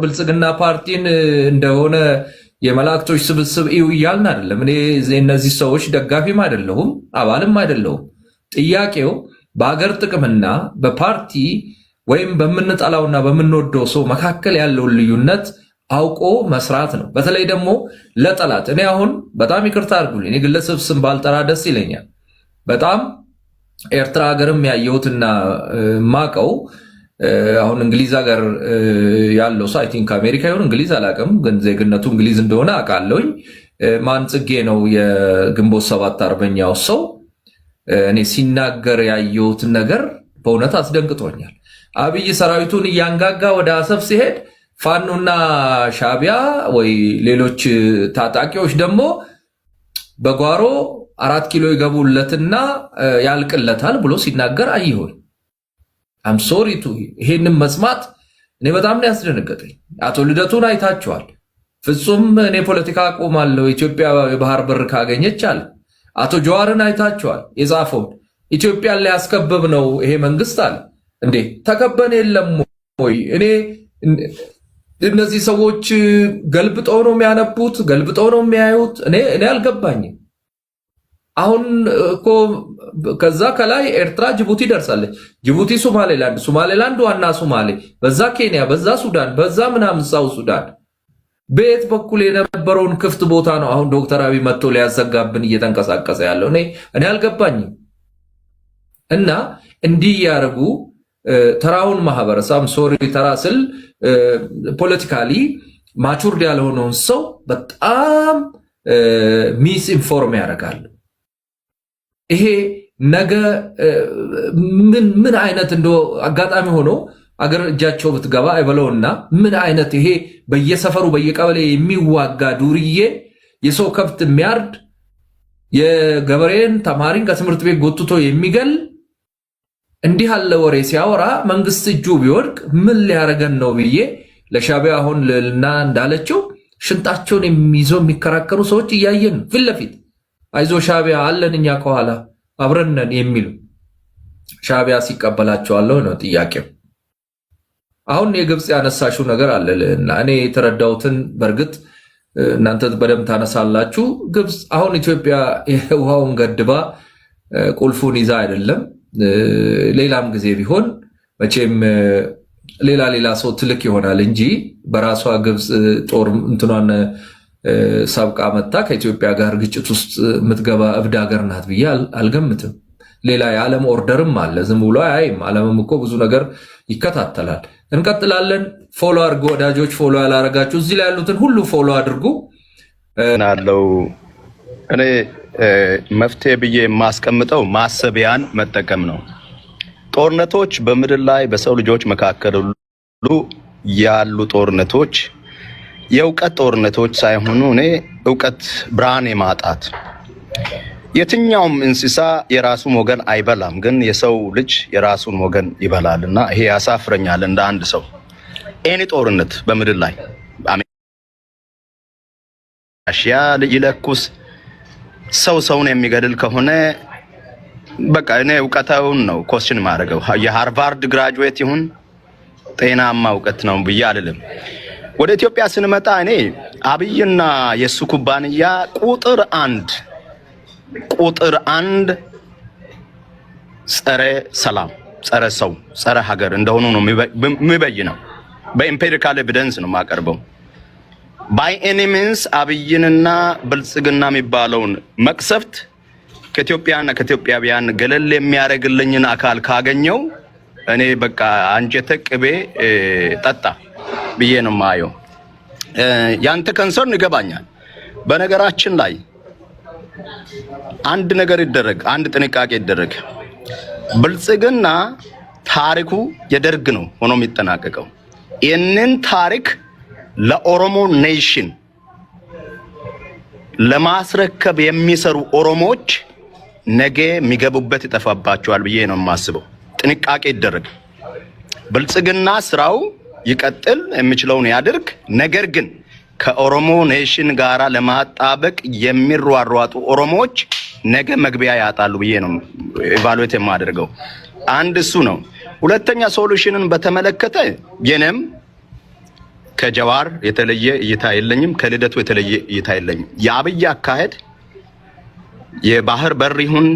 ብልጽግና ፓርቲን እንደሆነ የመላእክቶች ስብስብ እዩ እያልን አይደለም። እኔ እነዚህ ሰዎች ደጋፊም አይደለሁም አባልም አይደለሁም። ጥያቄው በአገር ጥቅምና በፓርቲ ወይም በምንጠላውና በምንወደው ሰው መካከል ያለውን ልዩነት አውቆ መስራት ነው። በተለይ ደግሞ ለጠላት እኔ አሁን በጣም ይቅርታ አድርጉልኝ፣ እኔ ግለሰብ ስም ባልጠራ ደስ ይለኛል። በጣም ኤርትራ ሀገርም ያየሁትና ማቀው አሁን እንግሊዝ ሀገር ያለው ሰው አይ ቲንክ አሜሪካ ይሁን እንግሊዝ አላውቅም፣ ግን ዜግነቱ እንግሊዝ እንደሆነ አውቃለሁኝ። ማን ጽጌ ነው የግንቦት ሰባት አርበኛው ሰው። እኔ ሲናገር ያየሁትን ነገር በእውነት አስደንግጦኛል። አብይ ሰራዊቱን እያንጋጋ ወደ አሰብ ሲሄድ ፋኖና ሻቢያ ወይ ሌሎች ታጣቂዎች ደግሞ በጓሮ 4 ኪሎ ይገቡለትና ያልቅለታል ብሎ ሲናገር አየሁኝ። አም ሶሪ ቱ ይሄንን መስማት እኔ በጣም ነው ያስደነገጠኝ። አቶ ልደቱን አይታችኋል። ፍጹም እኔ ፖለቲካ አቆማለሁ ኢትዮጵያ የባህር በር ካገኘች አለ። አቶ ጀዋርን አይታችኋል። የጻፈውን ኢትዮጵያን ላይ ያስከበብ ነው ይሄ መንግስት አለ። እንዴ ተከበን የለም ወይ? እኔ እነዚህ ሰዎች ገልብጠው ነው የሚያነቡት፣ ገልብጠው ነው የሚያዩት። እኔ አልገባኝም። አሁን እኮ ከዛ ከላይ ኤርትራ ጅቡቲ ደርሳለች። ጅቡቲ ሶማሌላንድ ዋና ሶማሌ፣ በዛ ኬንያ፣ በዛ ሱዳን፣ በዛ ምናምን ሳውዝ ሱዳን። በየት በኩል የነበረውን ክፍት ቦታ ነው አሁን ዶክተር አብይ መጥቶ ሊያዘጋብን እየተንቀሳቀሰ ያለው? እኔ አልገባኝም። እና እንዲህ ያደርጉ ተራውን ማህበረሰብ ሶሪ ተራ ስል ፖለቲካሊ ማቹርድ ያልሆነውን ሰው በጣም ሚስ ኢንፎርም ያደርጋሉ። ይሄ ነገ ምን አይነት እንደ አጋጣሚ ሆኖ አገር እጃቸው ብትገባ አይበለውና ምን አይነት ይሄ በየሰፈሩ በየቀበሌ የሚዋጋ ዱርዬ የሰው ከብት የሚያርድ የገበሬን ተማሪን ከትምህርት ቤት ጎትቶ የሚገል እንዲህ ያለ ወሬ ሲያወራ መንግስት እጁ ቢወድቅ ምን ሊያረገን ነው ብዬ ለሻቢያ አሁን ልልና እንዳለችው ሽንጣቸውን የሚይዘው የሚከራከሩ ሰዎች እያየን ፊት ለፊት አይዞ ሻቢያ አለን እኛ ከኋላ አብረነን የሚሉ ሻቢያ ሲቀበላቸዋለሁ ነው ጥያቄው። አሁን የግብጽ ያነሳሽው ነገር አለልና እኔ የተረዳሁትን በርግጥ እናንተ በደም ታነሳላችሁ። ግብጽ አሁን ኢትዮጵያ የውሃውን ገድባ ቁልፉን ይዛ አይደለም። ሌላም ጊዜ ቢሆን መቼም ሌላ ሰው ትልክ ይሆናል እንጂ በራሷ ግብጽ ጦር እንትኗን ሰብቃ መጣ ከኢትዮጵያ ጋር ግጭት ውስጥ የምትገባ እብድ ሀገር ናት ብዬ አልገምትም። ሌላ የዓለም ኦርደርም አለ። ዝም ብሎ አይም ዓለምም እኮ ብዙ ነገር ይከታተላል። እንቀጥላለን። ፎሎ አድርጉ ወዳጆች። ፎሎ ያላረጋችሁ እዚህ ላይ ያሉትን ሁሉ ፎሎ አድርጉ። ናለው እኔ መፍትሄ ብዬ የማስቀምጠው ማሰቢያን መጠቀም ነው። ጦርነቶች በምድር ላይ በሰው ልጆች መካከል ሁሉ ያሉ ጦርነቶች የእውቀት ጦርነቶች ሳይሆኑ እኔ እውቀት ብርሃን የማጣት የትኛውም እንስሳ የራሱን ወገን አይበላም፣ ግን የሰው ልጅ የራሱን ወገን ይበላልና ይሄ ያሳፍረኛል እንደ አንድ ሰው። ኤኒ ጦርነት በምድር ላይ አሽያ ይለኩስ ሰውን የሚገድል ከሆነ በቃ እኔ እውቀታውን ነው ኮስችን ማድረገው። የሃርቫርድ ግራጁዌት ይሁን ጤናማ እውቀት ነው ብዬ አልልም። ወደ ኢትዮጵያ ስንመጣ እኔ አብይና የሱ ኩባንያ ቁጥር አንድ ጸረ ሰላም፣ ጸረ ሰው፣ ጸረ ሀገር እንደሆኑ ነው የሚበይነው። በኢምፔሪካል ኤቪደንስ ነው የማቀርበው። ባይ ኤኒ ሚንስ አብይንና ብልጽግና የሚባለውን መቅሰፍት ከኢትዮጵያና ከኢትዮጵያውያን ገለል የሚያደርግልኝን አካል ካገኘው እኔ በቃ አንጀተ ቅቤ ጠጣ ብዬ ነው ማየው። ያንተ ኮንሰርን ይገባኛል። በነገራችን ላይ አንድ ነገር ይደረግ፣ አንድ ጥንቃቄ ይደረግ። ብልጽግና ታሪኩ የደርግ ነው ሆኖ የሚጠናቀቀው። ይህንን ታሪክ ለኦሮሞ ኔሽን ለማስረከብ የሚሰሩ ኦሮሞዎች ነገ የሚገቡበት ይጠፋባቸዋል ብዬ ነው የማስበው። ጥንቃቄ ይደረግ። ብልጽግና ስራው ይቀጥል፣ የሚችለውን ያድርግ። ነገር ግን ከኦሮሞ ኔሽን ጋራ ለማጣበቅ የሚሯሯጡ ኦሮሞዎች ነገ መግቢያ ያጣሉ ብዬ ነው ኢቫሉዌት የማደርገው። አንድ እሱ ነው። ሁለተኛ ሶሉሽንን በተመለከተ የኔም ከጀዋር የተለየ እይታ የለኝም። ከልደቱ የተለየ እይታ የለኝም። የአብይ አካሄድ የባህር በር ይሁን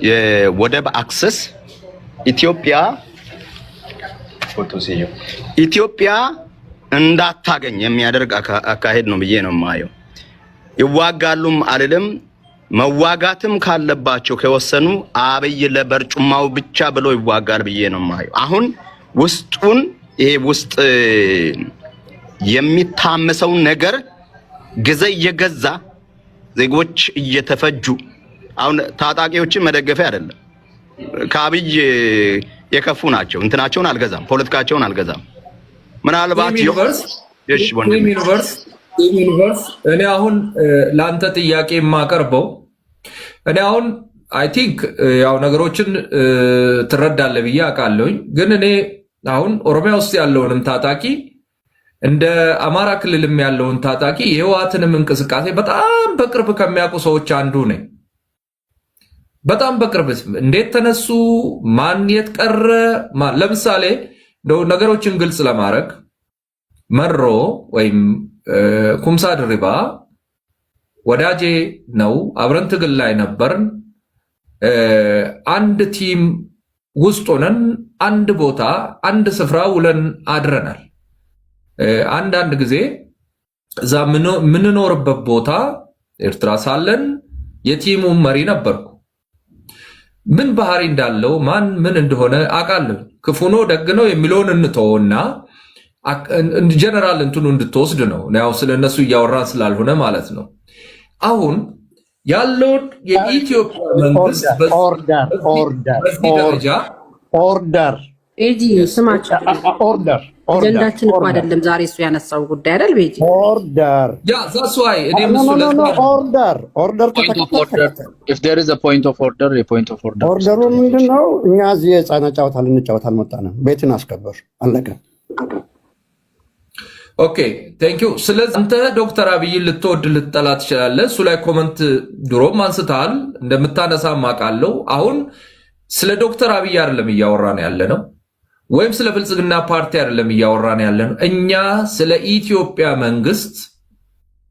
የወደብ አክሰስ ኢትዮጵያ እንዳታገኝ የሚያደርግ አካሄድ ነው ብዬ ነው የማየው። ይዋጋሉም አልልም። መዋጋትም ካለባቸው ከወሰኑ አብይ ለበርጩማው ብቻ ብሎ ይዋጋል ብዬ ነው የማየው። አሁን ውስጡን ይሄ ውስጥ የሚታመሰው ነገር ጊዜ እየገዛ ዜጎች እየተፈጁ አሁን ታጣቂዎችን መደገፊያ አይደለም። ከአብይ የከፉ ናቸው። እንትናቸውን አልገዛም፣ ፖለቲካቸውን አልገዛም። ምናልባት ዩኒቨርስ እኔ አሁን ለአንተ ጥያቄ የማቀርበው እኔ አሁን አይ ቲንክ ያው ነገሮችን ትረዳለህ ብዬ አውቃለሁኝ። ግን እኔ አሁን ኦሮሚያ ውስጥ ያለውንም ታጣቂ እንደ አማራ ክልልም ያለውን ታጣቂ የህወሓትንም እንቅስቃሴ በጣም በቅርብ ከሚያውቁ ሰዎች አንዱ ነኝ። በጣም በቅርብ እንዴት ተነሱ፣ ማን የት ቀረ። ለምሳሌ ነገሮችን ግልጽ ለማድረግ መሮ ወይም ኩምሳ ድሪባ ወዳጄ ነው፣ አብረን ትግል ላይ ነበርን። አንድ ቲም ውስጥ ሆነን አንድ ቦታ አንድ ስፍራ ውለን አድረናል። አንዳንድ ጊዜ እዛ ምንኖርበት ቦታ ኤርትራ ሳለን የቲሙ መሪ ነበርኩ። ምን ባህሪ እንዳለው ማን ምን እንደሆነ አውቃለሁ። ክፉ ነው ደግ ነው የሚለውን እንተውና ጀነራል እንትኑ እንድትወስድ ነው። ያው ስለነሱ እያወራን ስላልሆነ ማለት ነው። አሁን ያለውን የኢትዮጵያ መንግስት ኦርደር ኤጂ ስማቸው አጀንዳችን እኮ አይደለም ዛሬ እሱ ያነሳው ጉዳይ አይደል? ቤጂ ኦርደር ያ ዛስ ዋይ እኔ ኦርደር if there is a point of order a point of order ኦርደሩ ምንድነው? እኛ እዚህ የህፃናት ጨዋታ ልንጫወት አልመጣንም። ቤትን አስከበር አለቀ። ኦኬ ቴንክ ዩ። ስለዚህ አንተ ዶክተር አብይን ልትወድ ልትጠላ ትችላለህ። እሱ ላይ ኮመንት ድሮም አንስተሃል እንደምታነሳም አውቃለሁ። አሁን ስለ ዶክተር አብይ አይደለም እያወራን ያለ ነው፣ ወይም ስለ ብልጽግና ፓርቲ አይደለም እያወራን ያለ ነው። እኛ ስለ ኢትዮጵያ መንግስት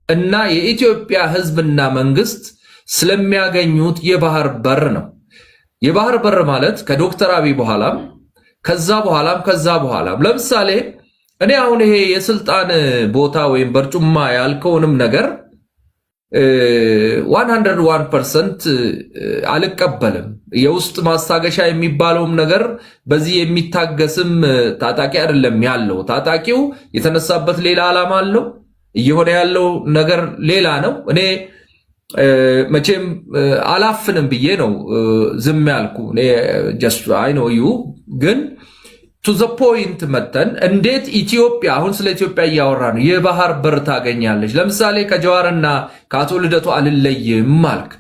እና የኢትዮጵያ ህዝብና መንግስት ስለሚያገኙት የባህር በር ነው። የባህር በር ማለት ከዶክተር አብይ በኋላም ከዛ በኋላም ለምሳሌ እኔ አሁን ይሄ የስልጣን ቦታ ወይም በርጩማ ያልከውንም ነገር 101% አልቀበልም። የውስጥ ማስታገሻ የሚባለውም ነገር በዚህ የሚታገስም ታጣቂ አይደለም ያለው። ታጣቂው የተነሳበት ሌላ ዓላማ አለው፣ እየሆነ ያለው ነገር ሌላ ነው። እኔ መቼም አላፍንም ብዬ ነው ዝም ያልኩ። እኔ just I know you ግን to the point መተን እንዴት ኢትዮጵያ አሁን ስለ ኢትዮጵያ እያወራ ነው የባህር በር ታገኛለች። ለምሳሌ ከጀዋርና ከአቶ ልደቱ አልለይም ማልክ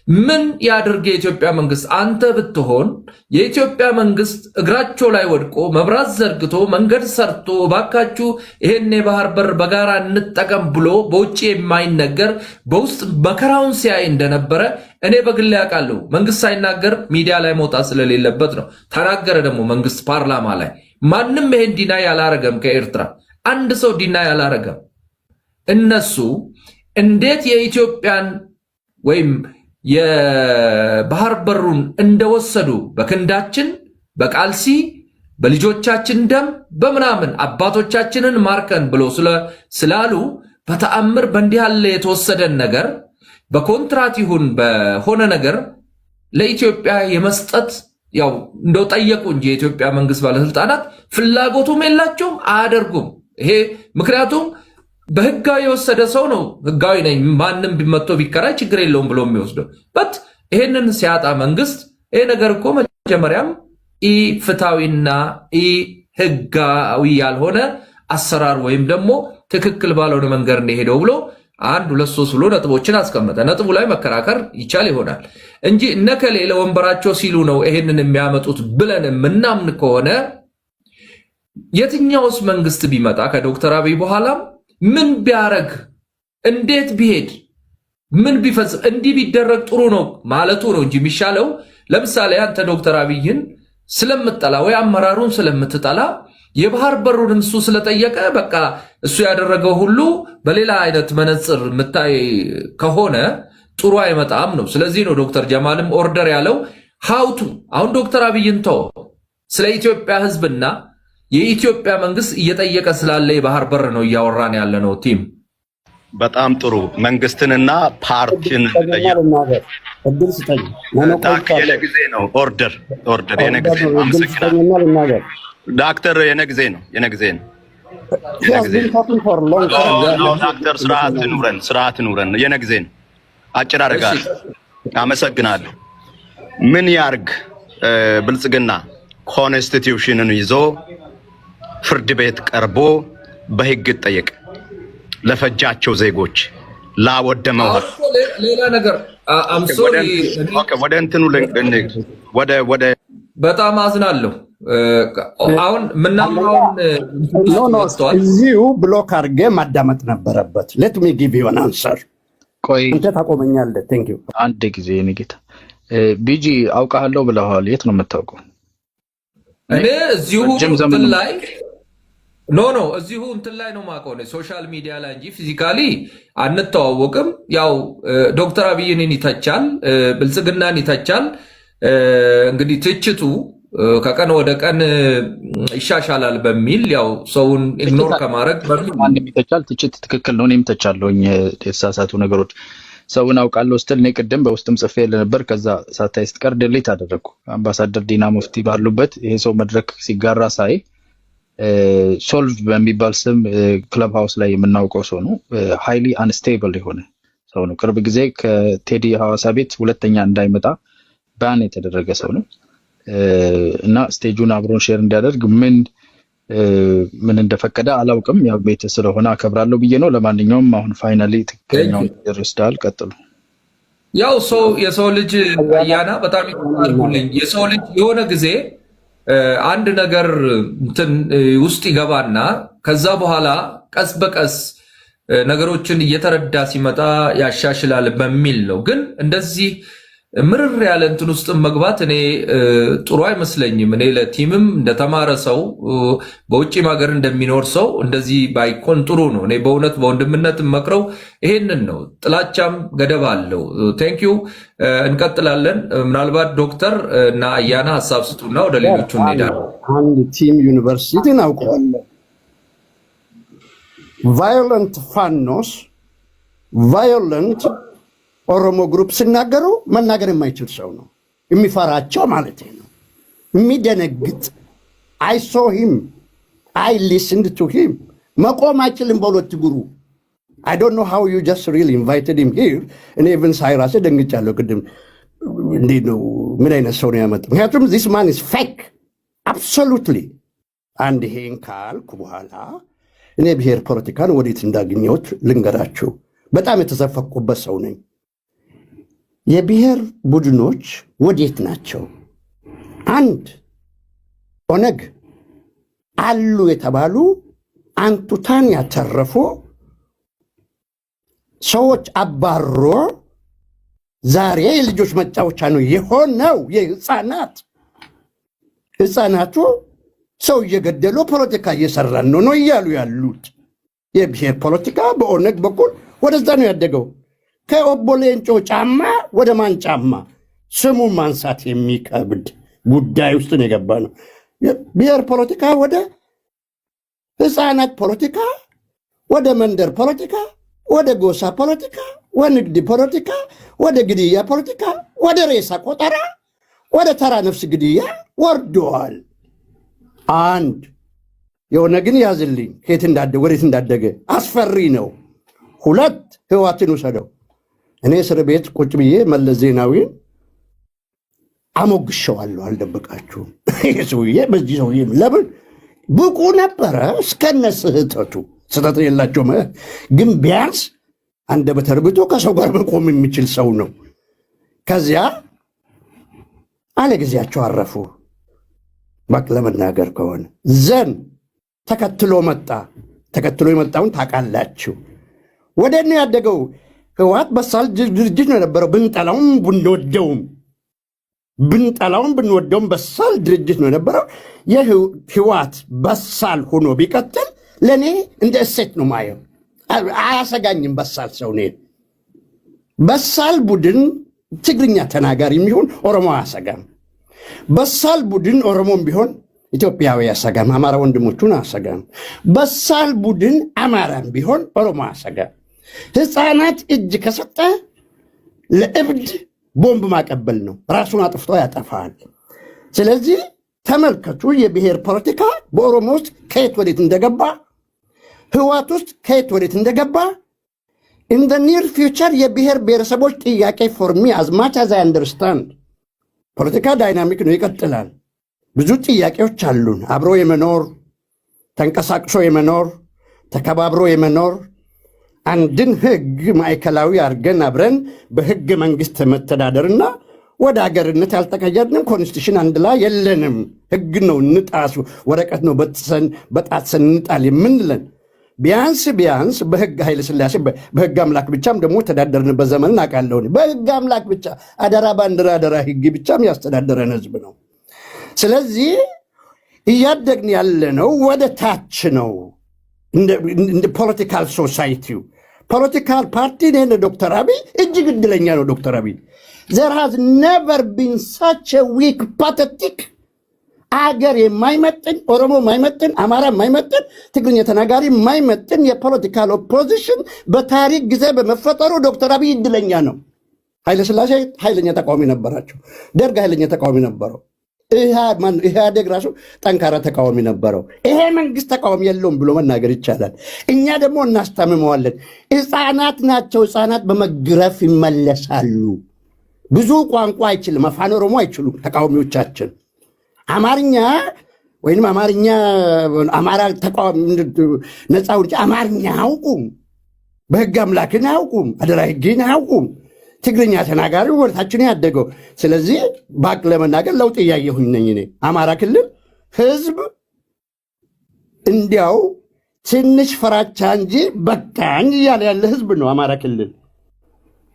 ምን ያድርግ የኢትዮጵያ መንግስት? አንተ ብትሆን የኢትዮጵያ መንግስት እግራቸው ላይ ወድቆ መብራት ዘርግቶ መንገድ ሰርቶ ባካችሁ ይሄን የባህር በር በጋራ እንጠቀም ብሎ በውጭ የማይነገር በውስጥ መከራውን ሲያይ እንደነበረ እኔ በግል ያውቃለሁ። መንግስት ሳይናገር ሚዲያ ላይ መውጣት ስለሌለበት ነው። ተናገረ ደግሞ መንግስት ፓርላማ ላይ። ማንም ይሄን ዲና ያላረገም፣ ከኤርትራ አንድ ሰው ዲና ያላረገም። እነሱ እንዴት የኢትዮጵያን ወይም የባህር በሩን እንደወሰዱ በክንዳችን በቃልሲ በልጆቻችን ደም በምናምን አባቶቻችንን ማርከን ብሎ ስላሉ በተአምር በእንዲህ ያለ የተወሰደን ነገር በኮንትራት ይሁን በሆነ ነገር ለኢትዮጵያ የመስጠት ያው እንደው ጠየቁ እንጂ የኢትዮጵያ መንግስት ባለስልጣናት ፍላጎቱም የላቸውም፣ አያደርጉም። ይሄ ምክንያቱም በህጋዊ የወሰደ ሰው ነው። ህጋዊ ነኝ ማንም ቢመቶ ቢከራይ ችግር የለውም ብሎ የሚወስደው በት ይሄንን ሲያጣ መንግስት ይሄ ነገር እኮ መጀመሪያም ኢፍታዊና ኢህጋዊ ያልሆነ አሰራር ወይም ደግሞ ትክክል ባልሆነ መንገድ ነው ሄደው ብሎ 1 2 3 ብሎ ነጥቦችን አስቀመጠ። ነጥቡ ላይ መከራከር ይቻል ይሆናል እንጂ እነከሌ ለወንበራቸው ሲሉ ነው ይሄንን የሚያመጡት ብለን ምናምን ከሆነ የትኛውስ መንግስት ቢመጣ ከዶክተር አብይ በኋላም ምን ቢያረግ እንዴት ቢሄድ ምን ቢፈጽም እንዲህ ቢደረግ ጥሩ ነው ማለቱ ነው እንጂ የሚሻለው። ለምሳሌ አንተ ዶክተር አብይን ስለምትጠላ ወይ አመራሩን ስለምትጠላ የባህር በሩን እሱ ስለጠየቀ በቃ እሱ ያደረገው ሁሉ በሌላ አይነት መነጽር የምታይ ከሆነ ጥሩ አይመጣም ነው። ስለዚህ ነው ዶክተር ጀማልም ኦርደር ያለው ሀውቱ። አሁን ዶክተር አብይን ተው፣ ስለ ኢትዮጵያ ህዝብና የኢትዮጵያ መንግስት እየጠየቀ ስላለ የባህር በር ነው እያወራን ያለ ነው። ቲም በጣም ጥሩ። መንግስትንና ፓርቲን እድል ስጠኝ። የኔ ጊዜ ነው። ኦርደር የኔ ጊዜ ነው። አመሰግናለሁ ዳክተር። የኔ ጊዜ ነው። ዳክተር ስርዓት ኑረን የኔ ጊዜ ነው። አጭር አደርጋለሁ። አመሰግናለሁ። ምን ያርግ ብልጽግና ኮንስቲቲዩሽንን ይዞ ፍርድ ቤት ቀርቦ በህግ ይጠየቅ። ለፈጃቸው ዜጎች ላወደመው ሌላ ነገር አምሶሪ ወደ እንትኑ ወደ በጣም አዝናለሁ። አሁን ምናምን እዚሁ ብሎክ አድርጌ ማዳመጥ ነበረበት። ሌት ሚ ጊቭ ዩ አን አንሰር። ቆይ አንተ ታቆመኛለህ። ቴንክ ዩ። አንድ ጊዜ ንጌታ ቢጂ አውቃለሁ ብለዋል። የት ነው የምታውቀው? እኔ እዚሁ እንትን ላይ ኖ እዚሁ እንትን ላይ ነው የማውቀው ሶሻል ሚዲያ ላይ እንጂ ፊዚካሊ አንተዋወቅም። ያው ዶክተር አብይን ይተቻል፣ ብልጽግናን ይተቻል። እንግዲህ ትችቱ ከቀን ወደ ቀን ይሻሻላል በሚል ያው ሰውን ኢግኖር ከማድረግ ማንም ይተቻል። ትችት ትክክል ነው። እኔም ተቻለሁኝ የተሳሳቱ ነገሮች ሰውን አውቃለሁ ስትል እኔ ቅድም በውስጥም ጽፌ ነበር። ከዛ ሳታይ ስትቀር ድሌት አደረግኩ። አምባሳደር ዲና ሙፍቲ ባሉበት ይሄ ሰው መድረክ ሲጋራ ሳይ ሶልቭ በሚባል ስም ክለብ ሃውስ ላይ የምናውቀው ሰው ነው። ሃይሊ አንስቴብል የሆነ ሰው ነው። ቅርብ ጊዜ ከቴዲ ሐዋሳ ቤት ሁለተኛ እንዳይመጣ ባን የተደረገ ሰው ነው እና ስቴጁን አብሮን ሼር እንዲያደርግ ምን እንደፈቀደ አላውቅም። ያው ቤት ስለሆነ አከብራለሁ ብዬ ነው። ለማንኛውም አሁን ፋይናሊ ትክክለኛው ይርስዳል። ቀጥሉ። ያው የሰው ልጅ አያና በጣም ይቆጣልኝ። የሰው ልጅ የሆነ ጊዜ አንድ ነገር እንትን ውስጥ ይገባና ከዛ በኋላ ቀስ በቀስ ነገሮችን እየተረዳ ሲመጣ ያሻሽላል በሚል ነው። ግን እንደዚህ ምርር ያለ እንትን ውስጥ መግባት እኔ ጥሩ አይመስለኝም። እኔ ለቲምም እንደተማረ ሰው በውጭም ሀገር እንደሚኖር ሰው እንደዚህ ባይኮን ጥሩ ነው። እኔ በእውነት በወንድምነት መክረው ይሄንን ነው። ጥላቻም ገደብ አለው። ቴንኪዩ። እንቀጥላለን። ምናልባት ዶክተር እና አያና ሀሳብ ስጡና ወደ ሌሎቹ እንሄዳለን። አንድ ቲም ዩኒቨርሲቲ እናውቀዋለን። ቫዮለንት ፋኖስ ቫዮለንት ኦሮሞ ግሩፕ ሲናገሩ መናገር የማይችል ሰው ነው። የሚፈራቸው ማለት ነው። የሚደነግጥ አይ ሶ ሂም አይ ሊስንድ ቱ ሂም መቆም አይችልም በሁለት እግሩ። አይ ዶንት ኖ ሃው ዩ ጀስት ሪሊ ኢንቫይትድ ሂም ሂር። እኔ ኢቭን ሳይ ራሴ ደንግጫለሁ ቅድም። እንዴት ነው ምን አይነት ሰው ነው ያመጣው? ምክንያቱም ዚስ ማን ኢዝ ፌክ አብሶሉትሊ። አንድ ይሄን ካልኩ በኋላ እኔ ብሔር ፖለቲካን ወዴት እንዳገኘሁት ልንገራችሁ። በጣም የተዘፈቁበት ሰው ነኝ። የብሔር ቡድኖች ወዴት ናቸው? አንድ ኦነግ አሉ የተባሉ አንቱታን ያተረፉ ሰዎች አባሮ ዛሬ የልጆች መጫወቻ ነው የሆነው። ህፃናቱ ሰው እየገደሉ ፖለቲካ እየሰራን ነው እያሉ ያሉት። የብሔር ፖለቲካ በኦነግ በኩል ወደዛ ነው ያደገው። ከኦቦ ሌንጮ ጫማ ወደ ማን ጫማ? ስሙን ማንሳት የሚከብድ ጉዳይ ውስጥ ነው የገባ ነው። ብሔር ፖለቲካ ወደ ህፃናት ፖለቲካ፣ ወደ መንደር ፖለቲካ፣ ወደ ጎሳ ፖለቲካ፣ ወደ ንግድ ፖለቲካ፣ ወደ ግድያ ፖለቲካ፣ ወደ ሬሳ ቆጠራ፣ ወደ ተራ ነፍስ ግድያ ወርደዋል። አንድ የሆነ ግን ያዝልኝ ወዴት እንዳደገ አስፈሪ ነው። ሁለት ህዋትን ውሰደው። እኔ እስር ቤት ቁጭ ብዬ መለስ ዜናዊን አሞግሸዋለሁ፣ አልደበቃችሁም። ይህ ሰውዬ በዚህ ሰውዬ ለምን ብቁ ነበረ እስከነ ስህተቱ። ስህተት የላቸውም፣ ግን ቢያንስ አንደበተ ርቱዕ ከሰው ጋር መቆም የሚችል ሰው ነው። ከዚያ አለ ጊዜያቸው አረፉ። በቃ ለመናገር ከሆነ ዘን ተከትሎ መጣ። ተከትሎ የመጣውን ታውቃላችሁ። ወደ እኔ ያደገው ህወሓት በሳል ድርጅት ነው የነበረው። ብንጠላውም ብንወደውም ብንጠላውን ብንወደውም በሳል ድርጅት ነው የነበረው። የህወሓት በሳል ሆኖ ቢቀጥል ለእኔ እንደ እሴት ነው ማየው። አያሰጋኝም። በሳል ሰው ነ በሳል ቡድን ትግርኛ ተናጋሪ የሚሆን ኦሮሞ አያሰጋም። በሳል ቡድን ኦሮሞም ቢሆን ኢትዮጵያዊ አያሰጋም። አማራ ወንድሞቹን አያሰጋም። በሳል ቡድን አማራም ቢሆን ኦሮሞ አያሰጋም። ህፃናት እጅ ከሰጠ ለእብድ ቦምብ ማቀበል ነው። ራሱን አጥፍቶ ያጠፋል። ስለዚህ ተመልከቱ፣ የብሔር ፖለቲካ በኦሮሞ ውስጥ ከየት ወዴት እንደገባ፣ ህወሓት ውስጥ ከየት ወዴት እንደገባ። ኢን ዘ ኒር ፊውቸር የብሔር ብሔረሰቦች ጥያቄ ፎር ሚ አዝ ማች አዝ አይ አንደርስታንድ ፖለቲካ ዳይናሚክ ነው፣ ይቀጥላል። ብዙ ጥያቄዎች አሉን። አብሮ የመኖር ተንቀሳቅሶ የመኖር ተከባብሮ የመኖር አንድን ህግ ማዕከላዊ አድርገን አብረን በህገ መንግስት መተዳደርና ወደ ሀገርነት ያልተቀየርንም ኮንስቲቱሽን አንድ ላይ የለንም። ህግ ነው እንጣሱ፣ ወረቀት ነው በጣትሰን እንጣል የምንለን። ቢያንስ በህግ ኃይለ ሥላሴ በህግ አምላክ ብቻም ደግሞ ተዳደርንበት ዘመን እናውቃለሁ። በህግ አምላክ ብቻ አደራ ባንዲራ አደራ ህግ ብቻም ያስተዳደረን ህዝብ ነው። ስለዚህ እያደግን ያለነው ወደ ታች ነው። እንደ ፖለቲካል ሶሳይቲው ፖለቲካል ፓርቲ ዶክተር አብይ እጅግ እድለኛ ነው። ዶክተር አብይ there has never been such a weak pathetic አገር የማይመጥን ኦሮሞ የማይመጥን አማራ የማይመጥን ትግርኛ ተናጋሪ የማይመጥን የፖለቲካል ኦፖዚሽን በታሪክ ጊዜ በመፈጠሩ ዶክተር አብይ እድለኛ ነው። ኃይለሥላሴ ኃይለኛ ተቃዋሚ ነበራቸው። ደርግ ኃይለኛ ተቃዋሚ ነበረው። ኢህአዴግ ራሱ ጠንካራ ተቃዋሚ ነበረው። ይሄ መንግስት ተቃዋሚ የለውም ብሎ መናገር ይቻላል። እኛ ደግሞ እናስታምመዋለን። ህፃናት ናቸው። ህፃናት በመግረፍ ይመለሳሉ። ብዙ ቋንቋ አይችልም። አፋን ኦሮሞ አይችሉም ተቃዋሚዎቻችን። አማርኛ ወይም አማራ ተቃዋሚ ነፃ ውጭ አማርኛ አያውቁም። በህግ አምላክን አያውቁም። አደራ ህግን አያውቁም። ትግርኛ ተናጋሪ ወደታችን ያደገው። ስለዚህ ባቅ ለመናገር ለውጥ እያየሁኝ ነኝ እኔ። አማራ ክልል ህዝብ እንዲያው ትንሽ ፍራቻ እንጂ በቃኝ እያለ ያለ ህዝብ ነው አማራ ክልል።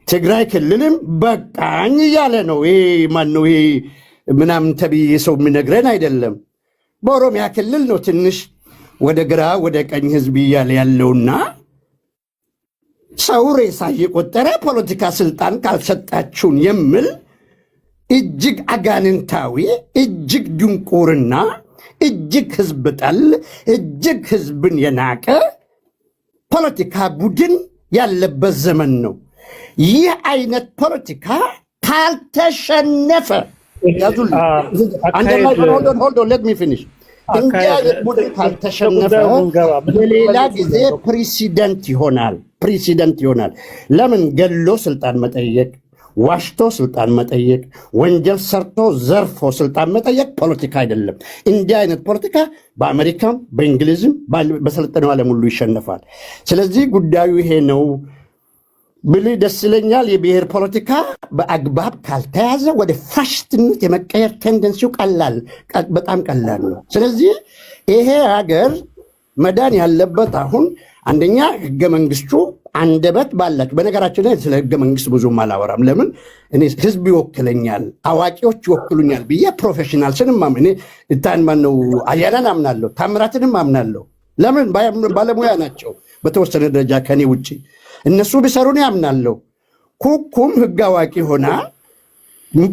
ትግራይ ክልልም በቃኝ እያለ ነው። ይሄ ማነው ይሄ ምናምን ተብዬ ሰው የሚነግረን አይደለም። በኦሮሚያ ክልል ነው ትንሽ ወደ ግራ ወደ ቀኝ ህዝብ እያለ ያለውና ሰው ሬሳ እየቆጠረ ፖለቲካ ስልጣን ካልሰጣችሁን የሚል እጅግ አጋንንታዊ፣ እጅግ ድንቁርና፣ እጅግ ህዝብ ጠል፣ እጅግ ህዝብን የናቀ ፖለቲካ ቡድን ያለበት ዘመን ነው። ይህ አይነት ፖለቲካ ካልተሸነፈ እንዲህ አይነት ቡድን ካልተሸነፈ በሌላ ጊዜ ፕሬሲደንት ይሆናል። ለምን ገሎ ስልጣን መጠየቅ፣ ዋሽቶ ስልጣን መጠየቅ፣ ወንጀል ሰርቶ ዘርፎ ስልጣን መጠየቅ ፖለቲካ አይደለም። እንዲህ አይነት ፖለቲካ በአሜሪካም በእንግሊዝም በሰለጠነው ዓለም ሁሉ ይሸነፋል። ስለዚህ ጉዳዩ ይሄ ነው ብል ደስ ይለኛል። የብሔር ፖለቲካ በአግባብ ካልተያዘ ወደ ፋሽስትነት የመቀየር ቴንደንሲው በጣም ቀላል ነው። ስለዚህ ይሄ ሀገር መዳን ያለበት አሁን አንደኛ ህገ መንግስቱ አንደበት ባላቸው። በነገራችን ላይ ስለ ህገ መንግስት ብዙም አላወራም። ለምን እኔ ህዝብ ይወክለኛል፣ አዋቂዎች ይወክሉኛል ብዬ ፕሮፌሽናል ስንም እኔ እታን ማነው አያናን አምናለሁ፣ ታምራትንም አምናለሁ። ለምን ባለሙያ ናቸው በተወሰነ ደረጃ ከኔ ውጭ። እነሱ ቢሰሩን ያምናለሁ። ኩኩም ህግ አዋቂ ሆና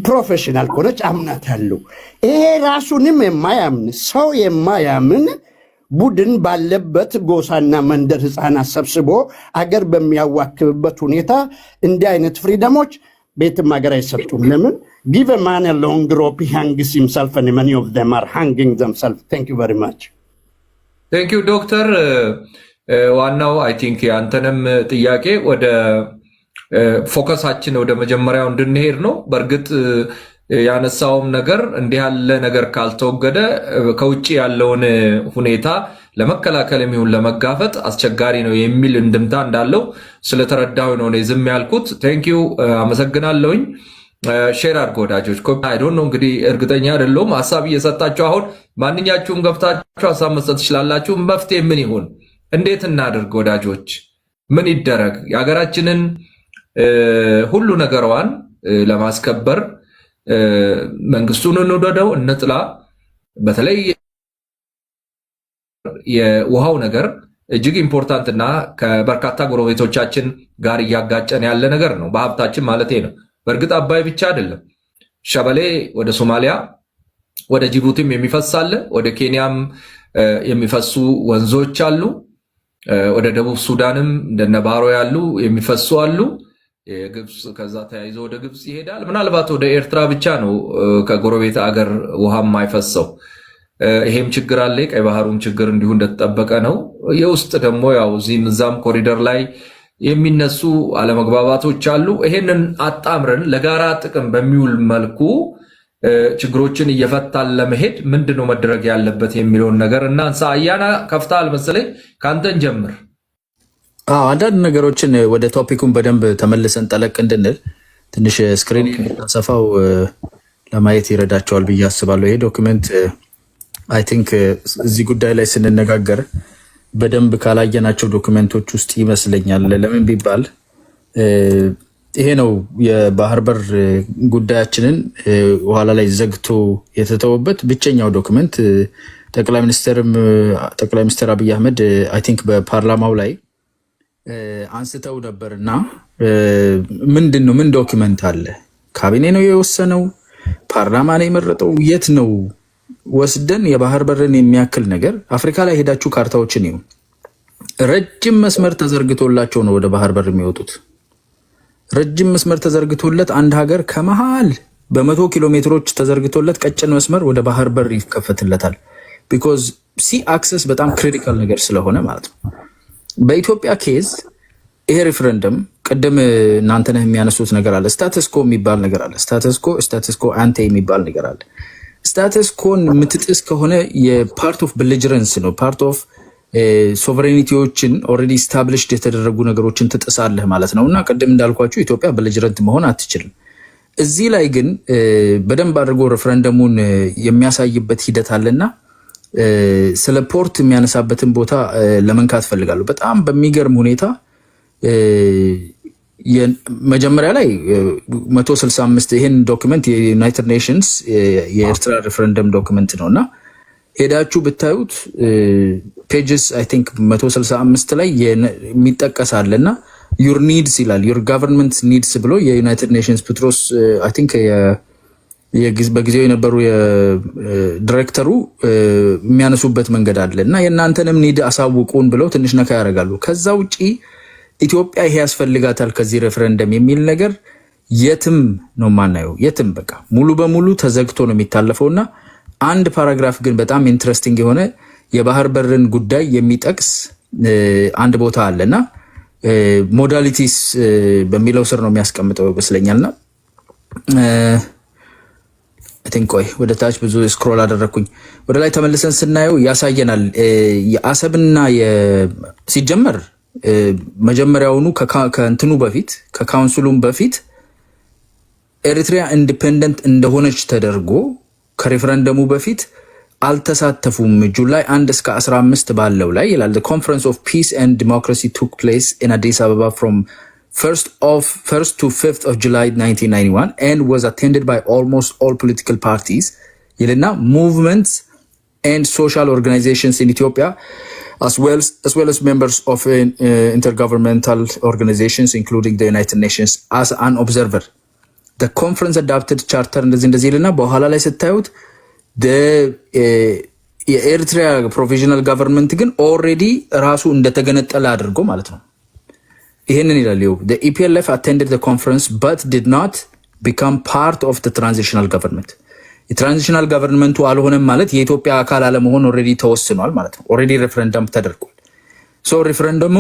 ፕሮፌሽናል ከሆነች አምናታለሁ። ይሄ ራሱንም የማያምን ሰው የማያምን ቡድን ባለበት ጎሳና መንደር ህፃናት ሰብስቦ አገር በሚያዋክብበት ሁኔታ እንዲህ አይነት ፍሪደሞች ቤትም ሀገር አይሰጡም። ለምን ጊቭ a man a long rope he hangs himself and many of them are hanging themselves. Thank you very much. Thank you ዶክተር። ዋናው አይ ቲንክ ያንተንም ጥያቄ ወደ ፎከሳችን ወደ መጀመሪያው እንድንሄድ ነው። በእርግጥ ያነሳውም ነገር እንዲህ ያለ ነገር ካልተወገደ ከውጭ ያለውን ሁኔታ ለመከላከል የሚሆን ለመጋፈጥ አስቸጋሪ ነው የሚል እንድምታ እንዳለው ስለተረዳሁ ነው ዝም ያልኩት። ቴንክ ዩ አመሰግናለሁኝ። ሼር አድርጎ ወዳጆች አይ ዶንት ኖ እንግዲህ እርግጠኛ አይደለሁም። ሐሳብ እየሰጣችሁ አሁን ማንኛችሁም ገብታችሁ ሐሳብ መስጠት ትችላላችሁ። መፍትሄ ምን ይሁን? እንዴት እናድርግ? ወዳጆች ምን ይደረግ? የሀገራችንን ሁሉ ነገሯን ለማስከበር መንግስቱን እንወደደው እንጥላ፣ በተለይ የውሃው ነገር እጅግ ኢምፖርታንት እና ከበርካታ ጎረቤቶቻችን ጋር እያጋጨን ያለ ነገር ነው። በሀብታችን ማለት ነው። በእርግጥ አባይ ብቻ አይደለም። ሸበሌ ወደ ሶማሊያ ወደ ጅቡቲም የሚፈሳለ፣ ወደ ኬንያም የሚፈሱ ወንዞች አሉ። ወደ ደቡብ ሱዳንም እንደነ ባሮ ያሉ የሚፈሱ አሉ። የግብፅ ከዛ ተያይዞ ወደ ግብፅ ይሄዳል። ምናልባት ወደ ኤርትራ ብቻ ነው ከጎረቤት አገር ውሃ የማይፈሰው። ይሄም ችግር አለ። ቀይ ባህሩም ችግር እንዲሁ እንደተጠበቀ ነው። የውስጥ ደግሞ ያው እዚህም እዛም ኮሪደር ላይ የሚነሱ አለመግባባቶች አሉ። ይሄንን አጣምረን ለጋራ ጥቅም በሚውል መልኩ ችግሮችን እየፈታን ለመሄድ ምንድነው መደረግ ያለበት የሚለውን ነገር እናንሳ። አያና ከፍታል መሰለኝ፣ ካንተን ጀምር። አንዳንድ ነገሮችን ወደ ቶፒኩን በደንብ ተመልሰን ጠለቅ እንድንል ትንሽ ስክሪን ሰፋው ለማየት ይረዳቸዋል ብዬ አስባለሁ። ይሄ ዶክመንት አይ ቲንክ እዚህ ጉዳይ ላይ ስንነጋገር በደንብ ካላየናቸው ዶክመንቶች ውስጥ ይመስለኛል። ለምን ቢባል ይሄ ነው የባህር በር ጉዳያችንን ኋላ ላይ ዘግቶ የተተወበት ብቸኛው ዶክመንት። ጠቅላይ ሚኒስትር አብይ አህመድ አይ ቲንክ በፓርላማው ላይ አንስተው ነበርና ምንድን ነው ምን ዶክመንት አለ? ካቢኔ ነው የወሰነው? ፓርላማ ነው የመረጠው? የት ነው ወስደን የባህር በርን የሚያክል ነገር አፍሪካ ላይ ሄዳችሁ ካርታዎችን ይሁን ረጅም መስመር ተዘርግቶላቸው ነው ወደ ባህር በር የሚወጡት። ረጅም መስመር ተዘርግቶለት አንድ ሀገር ከመሃል በመቶ ኪሎ ሜትሮች ተዘርግቶለት ቀጭን መስመር ወደ ባህር በር ይከፈትለታል። ቢኮዝ ሲ አክሰስ በጣም ክሪቲካል ነገር ስለሆነ ማለት ነው። በኢትዮጵያ ኬዝ ይሄ ሪፍረንደም ቅድም እናንተነህ የሚያነሱት ነገር አለ። ስታተስኮ የሚባል ነገር አለ። ስታተስኮ አንቴ የሚባል ነገር አለ። ስታተስኮን የምትጥስ ከሆነ የፓርት ኦፍ ብሊጀረንስ ነው። ፓርት ኦፍ ሶቨሬኒቲዎችን ኦልሬዲ ስታብሊሽድ የተደረጉ ነገሮችን ትጥሳለህ ማለት ነው። እና ቅድም እንዳልኳችሁ ኢትዮጵያ ብሊጀረንት መሆን አትችልም። እዚህ ላይ ግን በደንብ አድርጎ ሬፈረንደሙን የሚያሳይበት ሂደት አለና ስለ ፖርት የሚያነሳበትን ቦታ ለመንካት ፈልጋለሁ። በጣም በሚገርም ሁኔታ መጀመሪያ ላይ 165 ይሄን ዶክመንት የዩናይትድ ኔሽንስ የኤርትራ ሬፈረንደም ዶክመንት ነውና ሄዳችሁ ብታዩት ፔጅስ አይ ቲንክ 165 ላይ የሚጠቀሳልና ዩር ኒድስ ይላል። ዩር ጋቨርንመንት ኒድስ ብሎ የዩናይትድ ኔሽንስ ፔትሮስ አይ ቲንክ በጊዜው የነበሩ ዲሬክተሩ የሚያነሱበት መንገድ አለ እና የእናንተንም ኒድ አሳውቁን ብለው ትንሽ ነካ ያደርጋሉ። ከዛ ውጪ ኢትዮጵያ ይሄ ያስፈልጋታል ከዚህ ሬፈረንደም የሚል ነገር የትም ነው ማናየው። የትም በቃ ሙሉ በሙሉ ተዘግቶ ነው የሚታለፈውና አንድ ፓራግራፍ ግን በጣም ኢንትረስቲንግ የሆነ የባህር በርን ጉዳይ የሚጠቅስ አንድ ቦታ አለና ሞዳሊቲስ በሚለው ስር ነው የሚያስቀምጠው ይመስለኛልና አይ ቲንክ ቆይ ወደ ታች ብዙ ስክሮል አደረኩኝ። ወደ ላይ ተመልሰን ስናየው ያሳየናል። የአሰብና ሲጀመር መጀመሪያውኑ ከእንትኑ በፊት ከካውንስሉም በፊት ኤሪትሪያ ኢንዲፔንደንት እንደሆነች ተደርጎ ከሬፈረንደሙ በፊት አልተሳተፉም። ጁላይ 1 እስከ 15 ባለው ላይ ይላል the conference of peace and democracy took place in Addis Ababa from 1st to 5th of July 1991 and was attended by almost all political parties ይልና movements and social organizations in Ethiopia as well as members of intergovernmental organizations including the United Nations as an observer. The conference adopted charter እንደዚህ ይልና በኋላ ላይ ስታዩት የኤርትራ ፕሮቪዥናል ጋቨርንመንት ግን ኦልሬዲ ራሱ እንደተገነጠለ አድርጎ ማለት ነው። ይሄንን ይላል the EPLF attended the conference but did not become part of the transitional government. የትራንዚሽናል ገቨርንመንቱ አልሆነም ማለት የኢትዮጵያ አካል አለመሆን ኦልሬዲ ተወስኗል ማለት ነው። ኦልሬዲ ሬፈረንደም ተደርጓል። ሶ ሬፈረንደሙ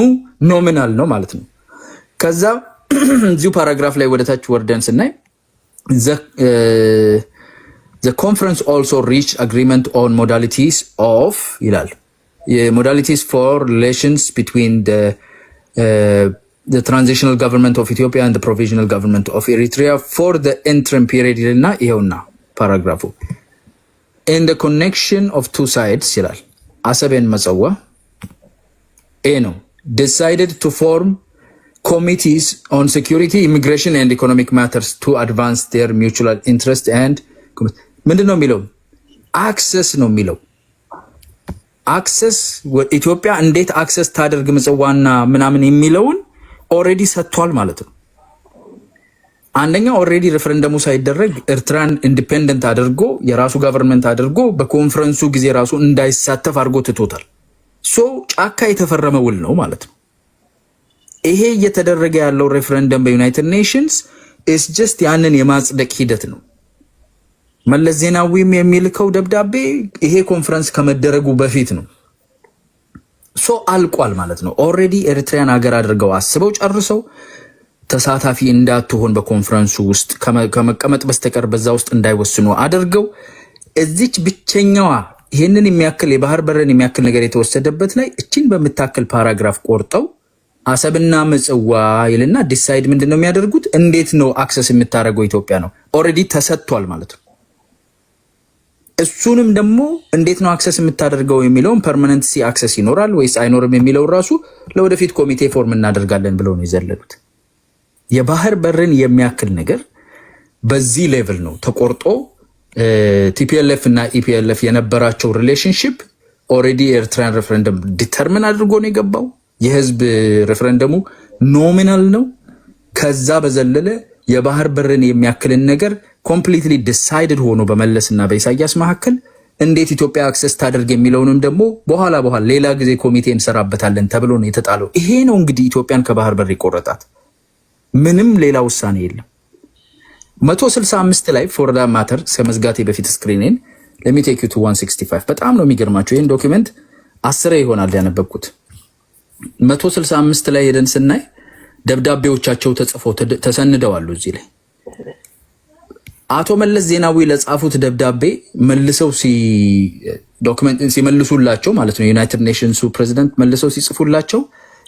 ኖሚናል ነው ማለት ነው። ከዛ እዚሁ ፓራግራፍ ላይ ወደታች ወርደን ስናይ the conference also reached agreement on modalities of ይላል modalities for relations between the transitional government of Ethiopia and the provisional government of Eritrea for the interim period ይልና ይሄውና ፓራግራፉ in the connection of two sides ይላል አሰብን መጸዋ ነው decided to form committees on security, immigration and economic matters to advance their mutual interest and ምንድን ነው የሚለው? አክሰስ ነው የሚለው። አክሰስ ኢትዮጵያ እንዴት አክሰስ ታደርግ ምጽዋና ምናምን የሚለውን ኦልሬዲ ሰጥቷል ማለት ነው። አንደኛ ኦልሬዲ ሬፈረንደሙ ሳይደረግ ኤርትራን ኢንዲፔንደንት አድርጎ የራሱ ገቨርንመንት አድርጎ በኮንፈረንሱ ጊዜ ራሱ እንዳይሳተፍ አድርጎ ትቶታል። ሶ ጫካ የተፈረመ ውል ነው ማለት ነው። ይሄ እየተደረገ ያለው ሬፈረንደም በዩናይትድ ኔሽንስ ኢስ ጀስት ያንን የማጽደቅ ሂደት ነው። መለስ ዜናዊም የሚልከው ደብዳቤ ይሄ ኮንፈረንስ ከመደረጉ በፊት ነው። ሶ አልቋል ማለት ነው። ኦልሬዲ ኤርትራን ሀገር አድርገው አስበው ጨርሰው ተሳታፊ እንዳትሆን በኮንፈረንሱ ውስጥ ከመቀመጥ በስተቀር በዛ ውስጥ እንዳይወስኑ አድርገው እዚች ብቸኛዋ ይሄንን የሚያክል የባህር በርን የሚያክል ነገር የተወሰደበት ላይ እቺን በምታክል ፓራግራፍ ቆርጠው አሰብና ምጽዋ ይልና ዲሳይድ ምንድነው የሚያደርጉት? እንዴት ነው አክሰስ የምታደርገው ኢትዮጵያ ነው። ኦልሬዲ ተሰጥቷል ማለት ነው። እሱንም ደግሞ እንዴት ነው አክሰስ የምታደርገው የሚለውን ፐርማነንት ሲ አክሰስ ይኖራል ወይስ አይኖርም የሚለው ራሱ ለወደፊት ኮሚቴ ፎርም እናደርጋለን ብለው ነው የዘለሉት። የባህር በርን የሚያክል ነገር በዚህ ሌቭል ነው ተቆርጦ ቲፒኤልኤፍ እና ኢፒኤልኤፍ የነበራቸው ሪሌሽንሺፕ ኦልሬዲ ኤርትራን ሬፈረንደም ዲተርሚን አድርጎ ነው የገባው። የህዝብ ሬፈረንደሙ ኖሚናል ነው። ከዛ በዘለለ የባህር በርን የሚያክልን ነገር ኮምፕሊትሊ ዲሳይድድ ሆኖ በመለስና በኢሳያስ መካከል እንዴት ኢትዮጵያ አክሰስ ታደርግ የሚለውንም ደግሞ በኋላ ሌላ ጊዜ ኮሚቴ እንሰራበታለን ተብሎ ነው የተጣለው። ይሄ ነው እንግዲህ ኢትዮጵያን ከባህር በር ይቆረጣት። ምንም ሌላ ውሳኔ የለም። 165 ላይ ፎር ዳ ማተር ከመዝጋቴ በፊት ስክሪኔን let me take you to 165 በጣም ነው የሚገርማቸው። ይሄን ዶክመንት 10 ይሆናል ያነበብኩት። 165 ላይ ሄደን ስናይ ደብዳቤዎቻቸው ተጽፈው ተሰንደዋል። እዚህ ላይ አቶ መለስ ዜናዊ ለጻፉት ደብዳቤ መልሰው ዶክመንት ሲመልሱላቸው ማለት ነው ዩናይትድ ኔሽንሱ ፕሬዚደንት መልሰው ሲጽፉላቸው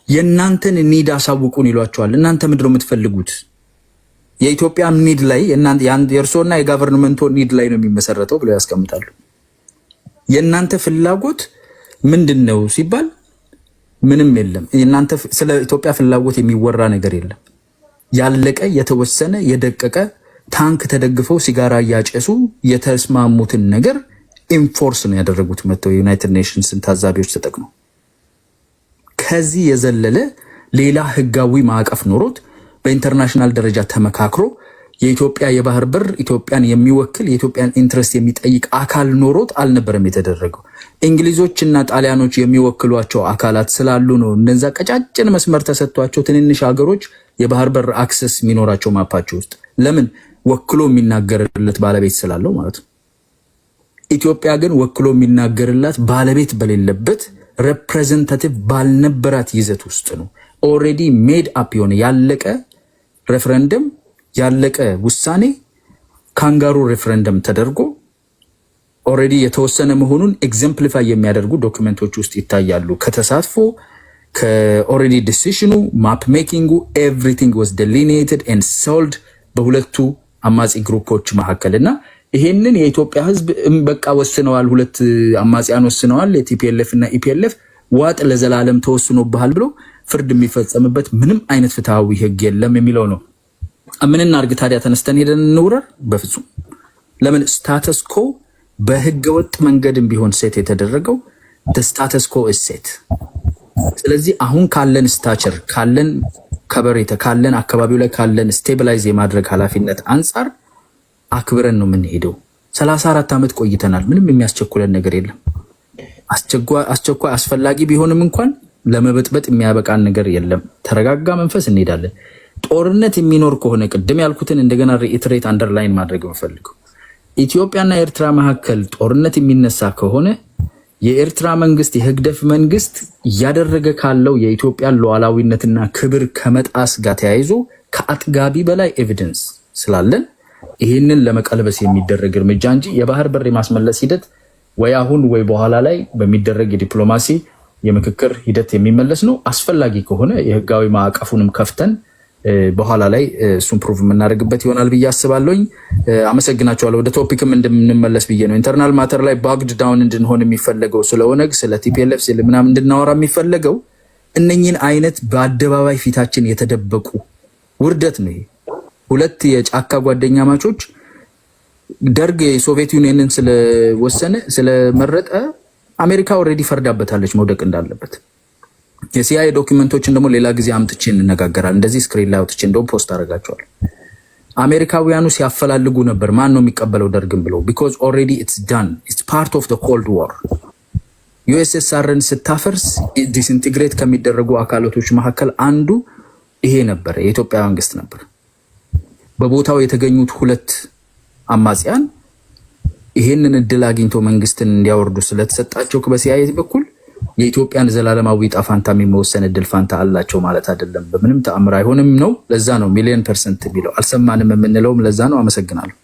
የእናንተን ኒድ አሳውቁን ይሏቸዋል። እናንተ ምንድነው የምትፈልጉት? የኢትዮጵያ ኒድ ላይ የእርሶና የጋቨርንመንቶ ኒድ ላይ ነው የሚመሰረተው ብለው ያስቀምጣሉ። የእናንተ ፍላጎት ምንድነው ሲባል ምንም የለም። የእናንተ ስለ ኢትዮጵያ ፍላጎት የሚወራ ነገር የለም። ያለቀ የተወሰነ የደቀቀ ታንክ ተደግፈው ሲጋራ እያጨሱ የተስማሙትን ነገር ኢንፎርስ ነው ያደረጉት መተው የዩናይትድ ኔሽንስን ታዛቢዎች ተጠቅመው። ከዚህ የዘለለ ሌላ ህጋዊ ማዕቀፍ ኖሮት በኢንተርናሽናል ደረጃ ተመካክሮ የኢትዮጵያ የባህር በር ኢትዮጵያን የሚወክል የኢትዮጵያን ኢንትረስት የሚጠይቅ አካል ኖሮት አልነበረም የተደረገው። እንግሊዞችና ጣሊያኖች የሚወክሏቸው አካላት ስላሉ ነው እነዛ ቀጫጭን መስመር ተሰጥቷቸው ትንንሽ ሀገሮች የባህር በር አክሰስ የሚኖራቸው ማፓቸው ውስጥ። ለምን? ወክሎ የሚናገርለት ባለቤት ስላለው ማለት ነው። ኢትዮጵያ ግን ወክሎ የሚናገርላት ባለቤት በሌለበት ሬፕሬዘንታቲቭ ባልነበራት ይዘት ውስጥ ነው። ኦልሬዲ ሜድ አፕ የሆነ ያለቀ ሬፈረንደም ያለቀ ውሳኔ ካንጋሩ ሬፈረንደም ተደርጎ ኦልሬዲ የተወሰነ መሆኑን ኤግዘምፕሊፋይ የሚያደርጉ ዶክመንቶች ውስጥ ይታያሉ። ከተሳትፎ ከኦልሬዲ ዲሲሽኑ ማፕ ሜኪንጉ ኤቭሪቲንግ ዋዝ ዴሊኔትድ ኤንድ ሶልድ በሁለቱ አማጺ ግሩፖች መካከልና ይሄንን የኢትዮጵያ ህዝብ በቃ ወስነዋል። ሁለት አማጺያን ወስነዋል፣ የቲፒኤልኤፍ እና ኢፒኤልኤፍ ዋጥ ለዘላለም ተወስኖብሃል ብሎ ፍርድ የሚፈጸምበት ምንም አይነት ፍትሃዊ ህግ የለም የሚለው ነው። ምን እናድርግ ታዲያ? ተነስተን ሄደን እንውረር? በፍጹም። ለምን? ስታተስ ኮ በህገ ወጥ መንገድም ቢሆን ሴት የተደረገው ስታተስ ኮ ሴት። ስለዚህ አሁን ካለን ስታቸር ካለን ከበሬታ ካለን አካባቢው ላይ ካለን ስቴቢላይዝ የማድረግ ኃላፊነት አንጻር አክብረን ነው የምንሄደው። 34 ዓመት ቆይተናል። ምንም የሚያስቸኩለን ነገር የለም። አስቸኳይ አስፈላጊ ቢሆንም እንኳን ለመበጥበጥ የሚያበቃን ነገር የለም። ተረጋጋ መንፈስ እንሄዳለን። ጦርነት የሚኖር ከሆነ ቅድም ያልኩትን እንደገና ሪኢትሬት አንደርላይን ማድረግ የምፈልገው ኢትዮጵያና ኤርትራ መካከል ጦርነት የሚነሳ ከሆነ የኤርትራ መንግስት የህግደፍ መንግስት እያደረገ ካለው የኢትዮጵያን ሉዓላዊነትና ክብር ከመጣስ ጋር ተያይዞ ከአጥጋቢ በላይ ኤቪደንስ ስላለን ይህንን ለመቀልበስ የሚደረግ እርምጃ እንጂ የባህር በር የማስመለስ ሂደት ወይ አሁን ወይ በኋላ ላይ በሚደረግ የዲፕሎማሲ የምክክር ሂደት የሚመለስ ነው። አስፈላጊ ከሆነ የህጋዊ ማዕቀፉንም ከፍተን በኋላ ላይ እሱን ፕሩቭ የምናደርግበት ይሆናል ብዬ አስባለሁኝ። አመሰግናቸዋለሁ። ወደ ቶፒክም እንደምንመለስ ብዬ ነው። ኢንተርናል ማተር ላይ ባግድ ዳውን እንድንሆን የሚፈለገው ስለ ኦነግ፣ ስለ ቲፒኤልኤፍ፣ ስለ ምናምን እንድናወራ የሚፈለገው እነኚህን አይነት በአደባባይ ፊታችን የተደበቁ ውርደት ነው ይሄ። ሁለት የጫካ ጓደኛ ማቾች ደርግ የሶቪየት ዩኒየንን ስለወሰነ ስለመረጠ አሜሪካ ኦልሬዲ ፈርዳበታለች መውደቅ እንዳለበት። የሲአይኤ ዶክመንቶችን ደግሞ ሌላ ጊዜ አምጥቼ እንነጋገራለን። እንደዚህ ስክሪን ላይ አውጥቼ እንደውም ፖስት አደርጋቸዋለሁ። አሜሪካውያኑ ሲያፈላልጉ ነበር ማን ነው የሚቀበለው ደርግም ብለው because already it's done, it's part of the cold war። ዩኤስኤስአርን ስታፈርስ ዲስኢንቴግሬት ከሚደረጉ አካላቶች መካከል አንዱ ይሄ ነበር፣ የኢትዮጵያ መንግስት ነበር። በቦታው የተገኙት ሁለት አማጽያን ይሄንን እድል አግኝቶ መንግስትን እንዲያወርዱ ስለተሰጣቸው በሲአይኤ በኩል የኢትዮጵያን ዘላለማዊ ጣፋንታ የሚወሰን እድል ፋንታ አላቸው ማለት አይደለም። በምንም ተአምር አይሆንም ነው። ለዛ ነው ሚሊዮን% ቢለው አልሰማንም የምንለውም ለዛ ነው። አመሰግናለሁ።